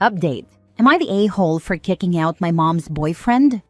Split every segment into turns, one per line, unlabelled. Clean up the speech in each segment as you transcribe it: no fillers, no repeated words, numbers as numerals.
Update. Am I the a-hole for kicking out my mom's boyfriend?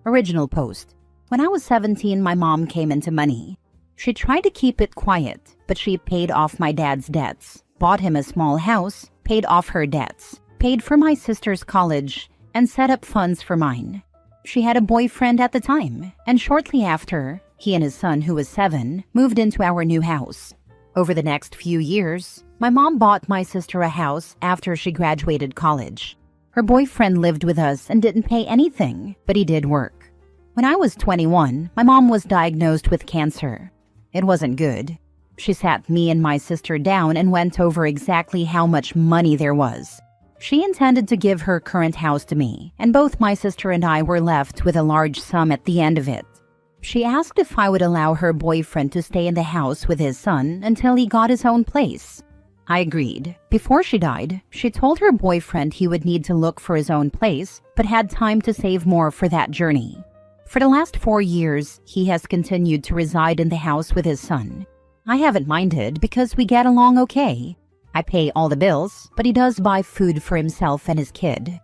Original post. When I was 17, my mom came into money. She tried to keep it quiet, but she paid off my dad's debts, bought him a small house, paid off her debts, paid for my sister's college, and set up funds for mine. She had a boyfriend at the time, and shortly after, he and his son, who was 7, moved into our new house. Over the next few years, my mom bought my sister a house after she graduated college. Her boyfriend lived with us and didn't pay anything, but he did work. When I was 21, my mom was diagnosed with cancer. It wasn't good. She sat me and my sister down and went over exactly how much money there was. She intended to give her current house to me, and both my sister and I were left with a large sum at the end of it. She asked if I would allow her boyfriend to stay in the house with his son until he got his own place. I agreed. Before she died, she told her boyfriend he would need to look for his own place, but had time to save more for that journey. For the last 4 years, he has continued to reside in the house with his son. I haven't minded because we get along okay. I pay all the bills, but he does buy food for himself and his kid.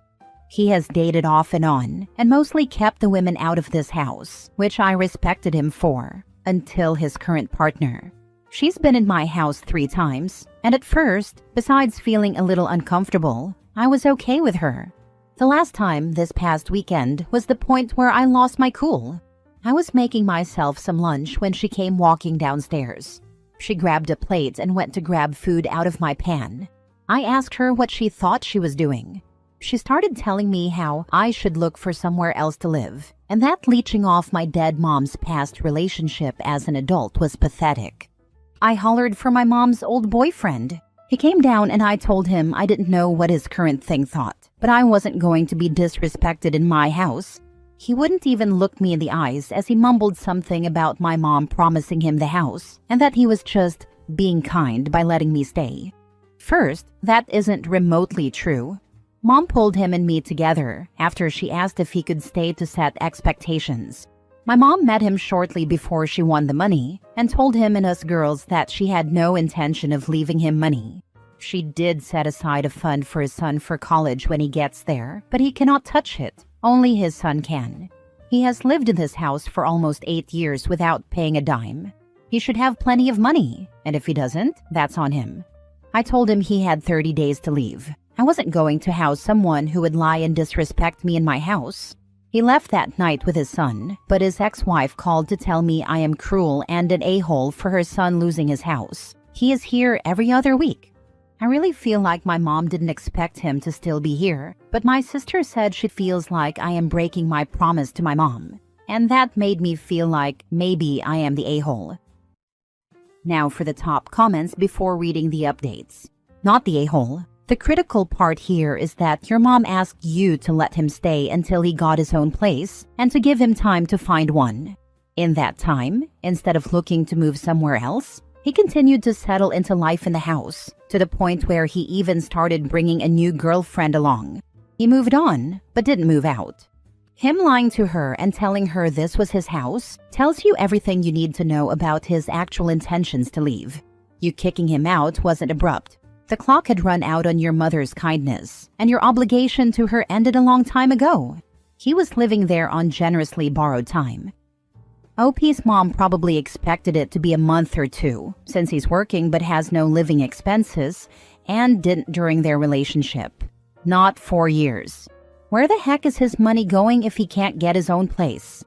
He has dated off and on, and mostly kept the women out of this house, which I respected him for, until his current partner. She's been in my house 3 times, and at first, besides feeling a little uncomfortable, I was okay with her. The last time, this past weekend, was the point where I lost my cool. I was making myself some lunch when she came walking downstairs. She grabbed a plate and went to grab food out of my pan. I asked her what she thought she was doing. She started telling me how I should look for somewhere else to live, and that leeching off my dead mom's past relationship as an adult was pathetic. I hollered for my mom's old boyfriend. He came down and I told him I didn't know what his current thing thought, but I wasn't going to be disrespected in my house. He wouldn't even look me in the eyes as he mumbled something about my mom promising him the house, and that he was just being kind by letting me stay. First, that isn't remotely true. Mom pulled him and me together after she asked if he could stay to set expectations. My mom met him shortly before she won the money and told him and us girls that she had no intention of leaving him money. She did set aside a fund for his son for college when he gets there, but he cannot touch it. Only his son can. He has lived in this house for almost 8 years without paying a dime. He should have plenty of money, and if he doesn't, that's on him. I told him he had 30 days to leave. I wasn't going to house someone who would lie and disrespect me in my house. He left that night with his son, but his ex-wife called to tell me I am cruel and an a-hole for her son losing his house. He is here every other week. I really feel like my mom didn't expect him to still be here, but my sister said she feels like I am breaking my promise to my mom, and that made me feel like maybe I am the a-hole. Now for the top comments before reading the updates. Not the a-hole. The critical part here is that your mom asked you to let him stay until he got his own place and to give him time to find one. In that time, instead of looking to move somewhere else, he continued to settle into life in the house, to the point where he even started bringing a new girlfriend along. He moved on, but didn't move out. Him lying to her and telling her this was his house tells you everything you need to know about his actual intentions to leave. You kicking him out wasn't abrupt. The clock had run out on your mother's kindness, and your obligation to her ended a long time ago. He was living there on generously borrowed time. OP's mom probably expected it to be a month or 2, since he's working but has no living expenses, and didn't during their relationship. Not 4 years. Where the heck is his money going if he can't get his own place?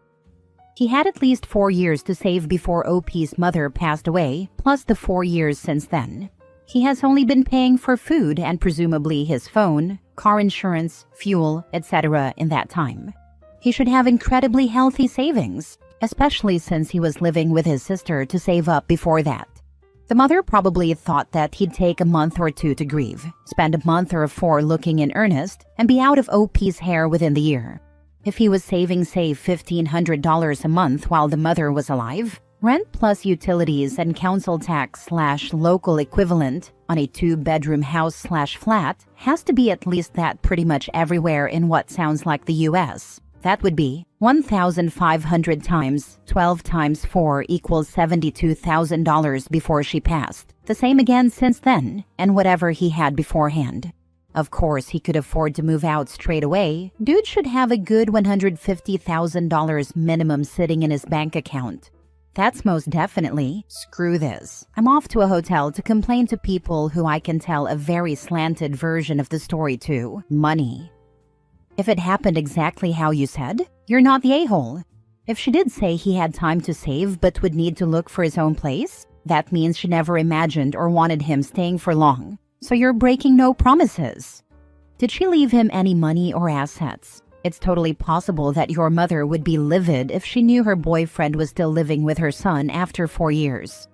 He had at least 4 years to save before OP's mother passed away, plus the 4 years since then. He has only been paying for food and presumably his phone, car insurance, fuel, etc. in that time. He should have incredibly healthy savings, especially since he was living with his sister to save up before that. The mother probably thought that he'd take a month or 2 to grieve, spend a month or 4 looking in earnest, and be out of OP's hair within the year. If he was saving, say, $1,500 a month while the mother was alive, rent plus utilities and council tax/local equivalent on a 2-bedroom house/flat has to be at least that pretty much everywhere in what sounds like the US. That would be 1,500 times 12 times 4 equals $72,000 before she passed. The same again since then, and whatever he had beforehand. Of course, he could afford to move out straight away. Dude should have a good $150,000 minimum sitting in his bank account. That's most definitely. Screw this. I'm off to a hotel to complain to people who I can tell a very slanted version of the story to. Money. If it happened exactly how you said, you're not the a-hole. If she did say he had time to save but would need to look for his own place, that means she never imagined or wanted him staying for long. So you're breaking no promises. Did she leave him any money or assets? It's totally possible that your mother would be livid if she knew her boyfriend was still living with her son after 4 years.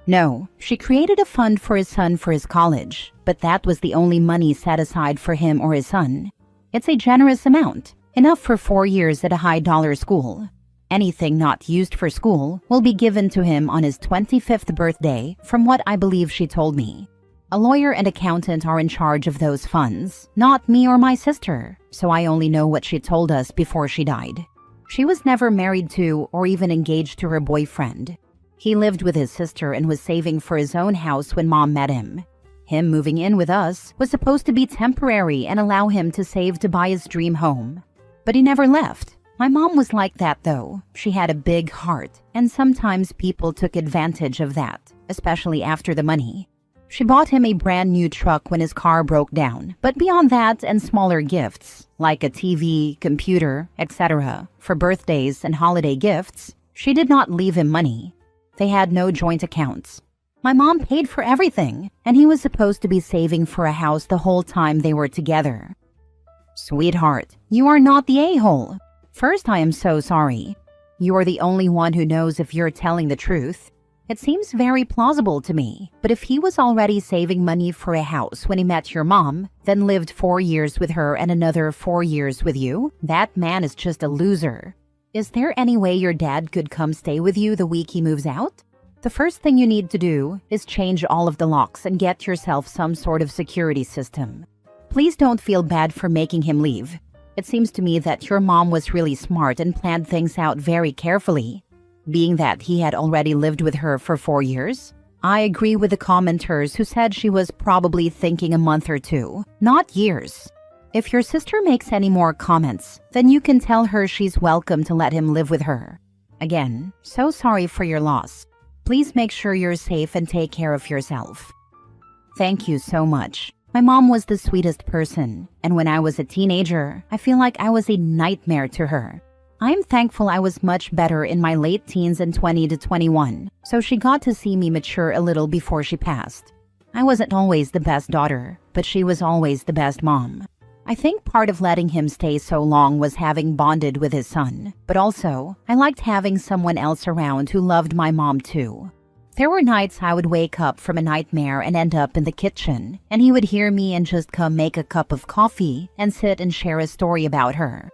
No, she created a fund for his son for his college, but that was the only money set aside for him or his son. It's a generous amount, enough for 4 years at a high-dollar school. Anything not used for school will be given to him on his 25th birthday, from what I believe she told me. A lawyer and accountant are in charge of those funds, not me or my sister, so I only know what she told us before she died. She was never married to or even engaged to her boyfriend. He lived with his sister and was saving for his own house when Mom met him. Him moving in with us was supposed to be temporary and allow him to save to buy his dream home. But he never left. My mom was like that though. She had a big heart, and sometimes people took advantage of that, especially after the money. She bought him a brand new truck when his car broke down, but beyond that and smaller gifts, like a TV, computer, etc., for birthdays and holiday gifts, she did not leave him money. They had no joint accounts. My mom paid for everything, and he was supposed to be saving for a house the whole time they were together. Sweetheart, you are not the a-hole. First, I am so sorry. You are the only one who knows if you're telling the truth. It seems very plausible to me, but if he was already saving money for a house when he met your mom, then lived 4 years with her and another 4 years with you, that man is just a loser. Is there any way your dad could come stay with you the week he moves out? The first thing you need to do is change all of the locks and get yourself some sort of security system. Please don't feel bad for making him leave. It seems to me that your mom was really smart and planned things out very carefully. Being that he had already lived with her for 4 years, I agree with the commenters who said she was probably thinking a month or two, not years. If your sister makes any more comments, then you can tell her she's welcome to let him live with her. Again, so sorry for your loss. Please make sure you're safe and take care of yourself. Thank you so much. My mom was the sweetest person, and when I was a teenager, I feel like I was a nightmare to her. I'm thankful I was much better in my late teens and 20 to 21, so she got to see me mature a little before she passed. I wasn't always the best daughter, but she was always the best mom. I think part of letting him stay so long was having bonded with his son, but also, I liked having someone else around who loved my mom too. There were nights I would wake up from a nightmare and end up in the kitchen, and he would hear me and just come make a cup of coffee and sit and share a story about her.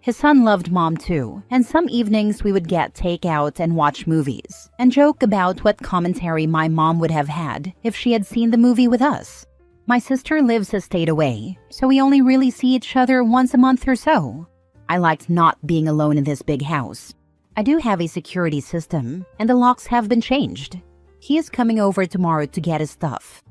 His son loved Mom too, and some evenings we would get takeout and watch movies, and joke about what commentary my mom would have had if she had seen the movie with us. My sister lives a state away, so we only really see each other once a month or so. I liked not being alone in this big house. I do have a security system, and the locks have been changed. He is coming over tomorrow to get his stuff.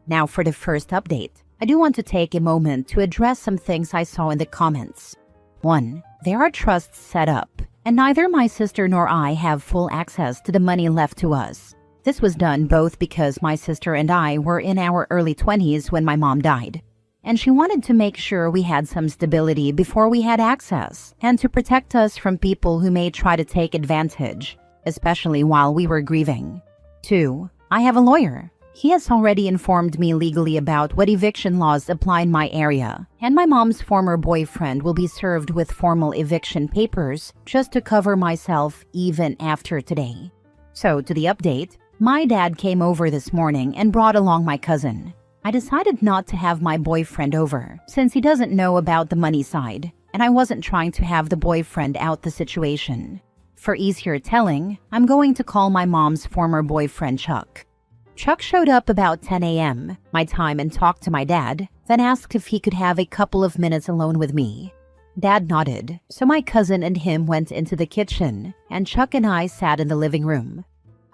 Now for the first update, I do want to take a moment to address some things I saw in the comments. 1. There are trusts set up, and neither my sister nor I have full access to the money left to us. This was done both because my sister and I were in our early 20s when my mom died, and she wanted to make sure we had some stability before we had access, and to protect us from people who may try to take advantage, especially while we were grieving. 2. I have a lawyer. He has already informed me legally about what eviction laws apply in my area, and my mom's former boyfriend will be served with formal eviction papers just to cover myself even after today. So, to the update, my dad came over this morning and brought along my cousin. I decided not to have my boyfriend over, since he doesn't know about the money side, and I wasn't trying to have the boyfriend out the situation. For easier telling, I'm going to call my mom's former boyfriend Chuck. Chuck showed up about 10 a.m. my time and talked to my dad, then asked if he could have a couple of minutes alone with me. Dad nodded, so my cousin and him went into the kitchen, and Chuck and I sat in the living room.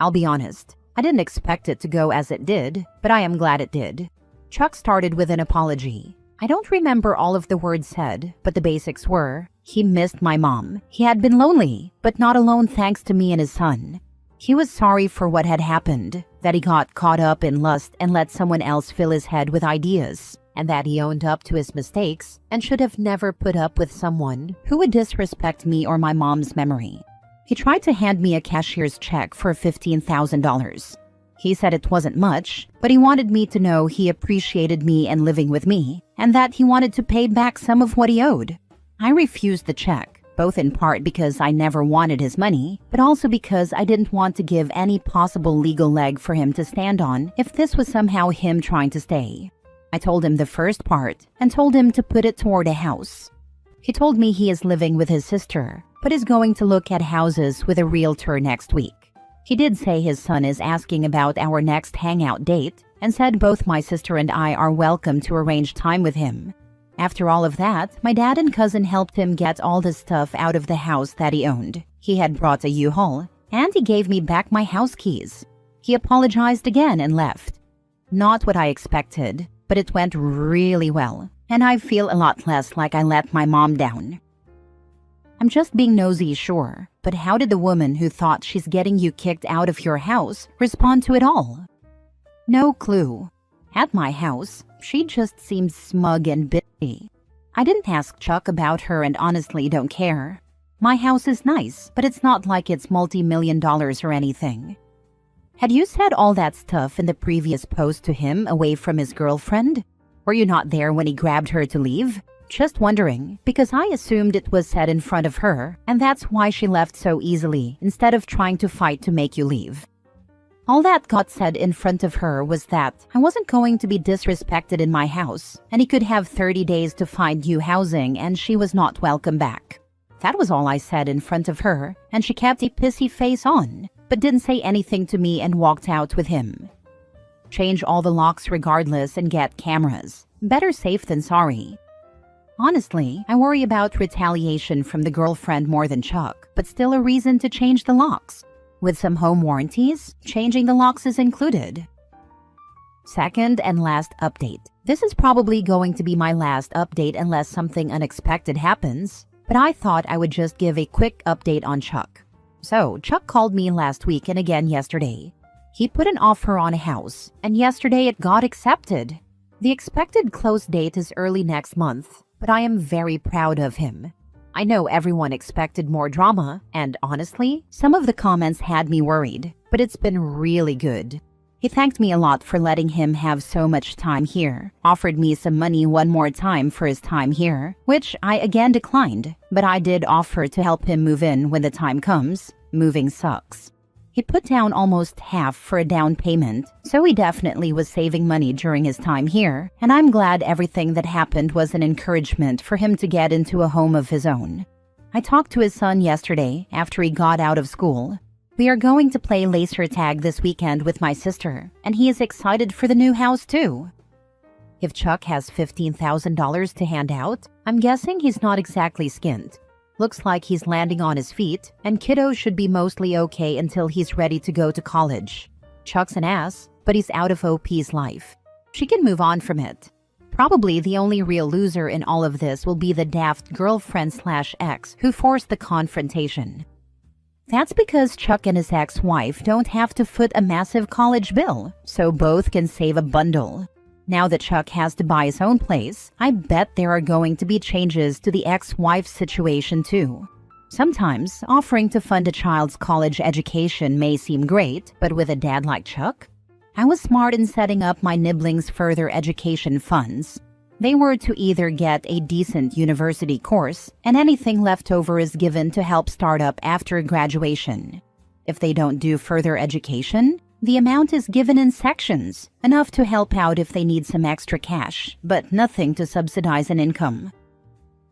I'll be honest, I didn't expect it to go as it did, but I am glad it did. Chuck started with an apology. I don't remember all of the words said, but the basics were, he missed my mom. He had been lonely, but not alone thanks to me and his son. He was sorry for what had happened, that he got caught up in lust and let someone else fill his head with ideas, and that he owned up to his mistakes and should have never put up with someone who would disrespect me or my mom's memory. He tried to hand me a cashier's check for $15,000. He said it wasn't much, but he wanted me to know he appreciated me and living with me, and that he wanted to pay back some of what he owed. I refused the check, both in part because I never wanted his money, but also because I didn't want to give any possible legal leg for him to stand on if this was somehow him trying to stay. I told him the first part and told him to put it toward a house. He told me he is living with his sister, but is going to look at houses with a realtor next week. He did say his son is asking about our next hangout date and said both my sister and I are welcome to arrange time with him. After all of that, my dad and cousin helped him get all the stuff out of the house that he owned. He had brought a U-Haul, and he gave me back my house keys. He apologized again and left. Not what I expected, but it went really well, and I feel a lot less like I let my mom down. I'm just being nosy, sure, but how did the woman who thought she's getting you kicked out of your house respond to it all? No clue. At my house, she just seemed smug and bitchy. I didn't ask Chuck about her and honestly don't care. My house is nice, but it's not like it's multi-million dollars or anything. Had you said all that stuff in the previous post to him away from his girlfriend? Were you not there when he grabbed her to leave? Just wondering, because I assumed it was said in front of her, and that's why she left so easily instead of trying to fight to make you leave. All that got said in front of her was that I wasn't going to be disrespected in my house, and he could have 30 days to find new housing and she was not welcome back. That was all I said in front of her, and she kept a pissy face on, but didn't say anything to me and walked out with him. Change all the locks regardless and get cameras. Better safe than sorry. Honestly, I worry about retaliation from the girlfriend more than Chuck, but still a reason to change the locks. With some home warranties, changing the locks is included. Second and last update. This is probably going to be my last update unless something unexpected happens, but I thought I would just give a quick update on Chuck. So, Chuck called me last week and again yesterday. He put an offer on a house, and yesterday it got accepted. The expected close date is early next month, but I am very proud of him. I know everyone expected more drama, and honestly, some of the comments had me worried, but it's been really good. He thanked me a lot for letting him have so much time here, offered me some money one more time for his time here, which I again declined, but I did offer to help him move in when the time comes. Moving sucks. He put down almost half for a down payment, so he definitely was saving money during his time here, and I'm glad everything that happened was an encouragement for him to get into a home of his own. I talked to his son yesterday after he got out of school. We are going to play laser tag this weekend with my sister, and he is excited for the new house too. If Chuck has $15,000 to hand out, I'm guessing he's not exactly skint. Looks like he's landing on his feet, and kiddo should be mostly okay until he's ready to go to college. Chuck's an ass, but he's out of OP's life. She can move on from it. Probably the only real loser in all of this will be the daft girlfriend/ex who forced the confrontation. That's because Chuck and his ex-wife don't have to foot a massive college bill, so both can save a bundle. Now that Chuck has to buy his own place, I bet there are going to be changes to the ex-wife's situation too. Sometimes, offering to fund a child's college education may seem great, but with a dad like Chuck? I was smart in setting up my nibblings' further education funds. They were to either get a decent university course, and anything left over is given to help start up after graduation. If they don't do further education, the amount is given in sections, enough to help out if they need some extra cash, but nothing to subsidize an income.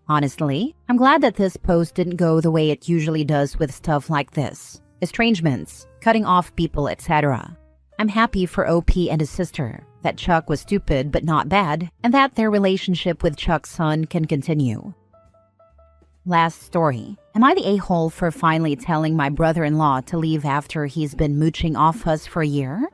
Honestly, I'm glad that this post didn't go the way it usually does with stuff like this. Estrangements, cutting off people, etc. I'm happy for OP and his sister, that Chuck was stupid but not bad, and that their relationship with Chuck's son can continue. Last story. Am I the a-hole for finally telling my brother-in-law to leave after he's been mooching off us for a year?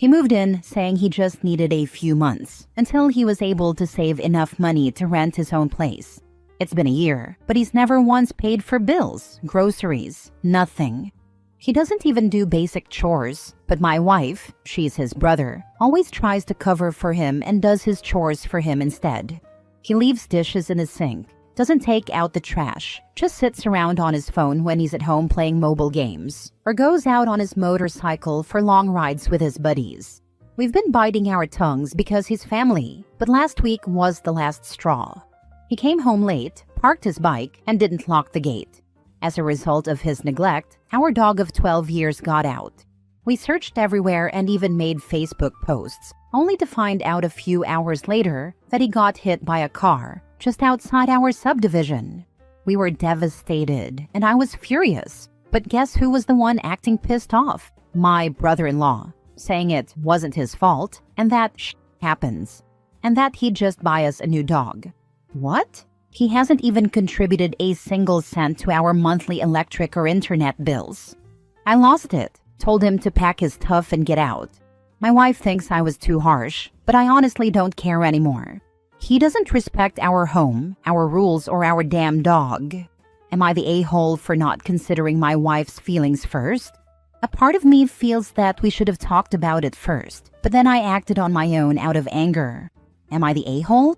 He moved in saying he just needed a few months until he was able to save enough money to rent his own place. It's been a year, but he's never once paid for bills, groceries, nothing. He doesn't even do basic chores, but my wife, she's his brother, always tries to cover for him and does his chores for him instead. He leaves dishes in the sink, doesn't take out the trash, just sits around on his phone when he's at home playing mobile games, or goes out on his motorcycle for long rides with his buddies. We've been biting our tongues because he's family, but last week was the last straw. He came home late, parked his bike, and didn't lock the gate. As a result of his neglect, our dog of 12 years got out. We searched everywhere and even made Facebook posts, only to find out a few hours later that he got hit by a car just outside our subdivision. We were devastated, and I was furious. But guess who was the one acting pissed off? My brother-in-law, saying it wasn't his fault, and that happens, and that he'd just buy us a new dog. What? He hasn't even contributed a single cent to our monthly electric or internet bills. I lost it, told him to pack his stuff and get out. My wife thinks I was too harsh, but I honestly don't care anymore. He doesn't respect our home, our rules, or our damn dog. Am I the a-hole for not considering my wife's feelings first? A part of me feels that we should have talked about it first, but then I acted on my own out of anger. Am I the a-hole?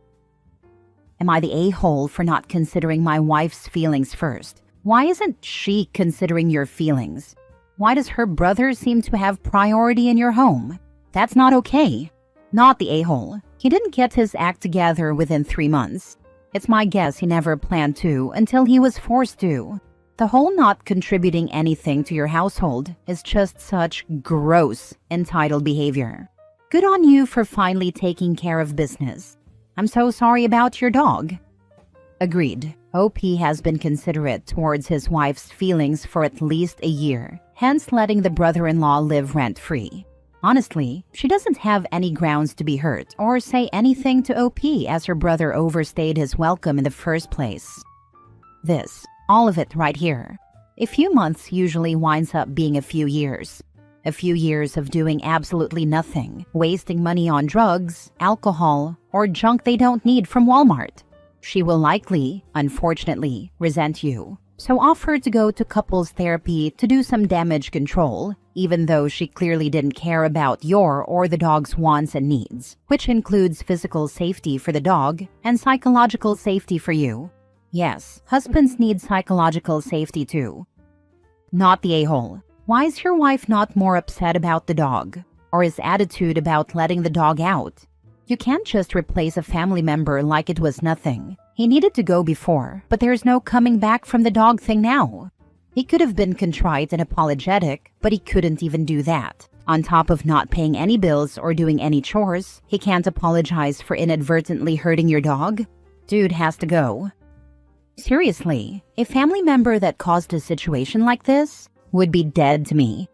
Am I the a-hole for not considering my wife's feelings first? Why isn't she considering your feelings? Why does her brother seem to have priority in your home? That's not okay. Not the a-hole. He didn't get his act together within 3 months. It's my guess he never planned to until he was forced to. The whole not contributing anything to your household is just such gross, entitled behavior. Good on you for finally taking care of business. I'm so sorry about your dog. Agreed. OP has been considerate towards his wife's feelings for at least a year, hence letting the brother-in-law live rent-free. Honestly, she doesn't have any grounds to be hurt or say anything to OP as her brother overstayed his welcome in the first place. This, all of it right here. A few months usually winds up being a few years. A few years of doing absolutely nothing, wasting money on drugs, alcohol, or junk they don't need from Walmart. She will likely, unfortunately, resent you. So offer to go to couples therapy to do some damage control, even though she clearly didn't care about your or the dog's wants and needs, which includes physical safety for the dog and psychological safety for you. Yes, husbands need psychological safety too. Not the a-hole. Why is your wife not more upset about the dog? Or his attitude about letting the dog out? You can't just replace a family member like it was nothing. He needed to go before, but there's no coming back from the dog thing now. He could have been contrite and apologetic, but he couldn't even do that. On top of not paying any bills or doing any chores, he can't apologize for inadvertently hurting your dog? Dude has to go. Seriously, a family member that caused a situation like this would be dead to me.